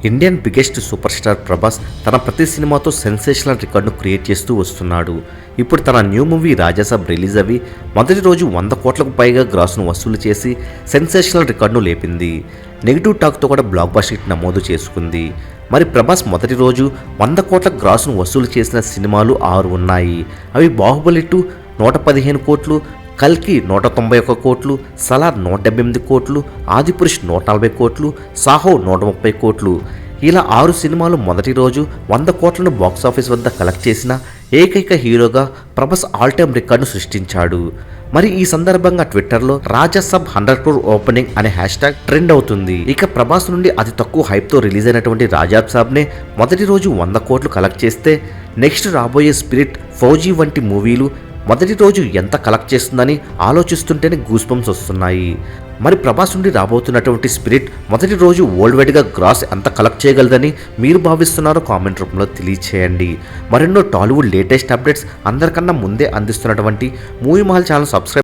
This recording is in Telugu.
Indian biggest super star Prabhas తన ప్రతి సినిమాతో సెన్సేషనల్ రికార్డును క్రియేట్ చేస్తూ వస్తున్నాడు. ఇప్పుడు తన న్యూ మూవీ రాజాసాబ్ రిలీజ్ అవి మొదటి రోజు 100 కోట్లకు పైగా గ్రాస్ను వసూలు చేసి సెన్సేషనల్ రికార్డును లేపింది. నెగిటివ్ టాక్తో కూడా బ్లాక్ బస్టర్ హిట్ నమోదు చేసుకుంది. మరి ప్రభాస్ మొదటి రోజు 100 కోట్ల గ్రాస్ను వసూలు చేసిన సినిమాలు 6 ఉన్నాయి. అవి బాహుబలి 2 115 కోట్లు, కల్కి 191 కోట్లు, సలార్ 178 కోట్లు, ఆదిపురుష్ 140 కోట్లు, సాహో 130 కోట్లు. ఇలా 6 సినిమాలు మొదటి రోజు 100 కోట్లను బాక్సాఫీస్ వద్ద కలెక్ట్ చేసిన ఏకైక హీరోగా ప్రభాస్ ఆల్ టైమ్ రికార్డును సృష్టించాడు. మరి ఈ సందర్భంగా ట్విట్టర్లో రాజాసాబ్ 100 crore ఓపెనింగ్ అనే హ్యాష్ ట్యాగ్ ట్రెండ్ అవుతుంది. ఇక ప్రభాస్ నుండి అతి తక్కువ హైప్తో రిలీజ్ అయినటువంటి రాజాసాబ్నే మొదటి రోజు 100 కోట్లు కలెక్ట్ చేస్తే నెక్స్ట్ రాబోయే స్పిరిట్, ఫౌజీ వంటి మూవీలు మొదటి రోజు ఎంత కలెక్ట్ చేస్తుందని ఆలోచిస్తుంటేనే గూస్ బంప్స్ వస్తున్నాయి. మరి ప్రభాస్ నుండి రాబోతున్నటువంటి స్పిరిట్ మొదటి రోజు వరల్డ్ వైడ్గా గ్రాస్ ఎంత కలెక్ట్ చేయగలదని మీరు భావిస్తున్నారో కామెంట్ రూపంలో తెలియచేయండి. మరెన్నో టాలీవుడ్ లేటెస్ట్ అప్డేట్స్ అందరికన్నా ముందే అందిస్తున్నటువంటి మూవీ మహల్ ఛానల్ సబ్స్క్రైబ్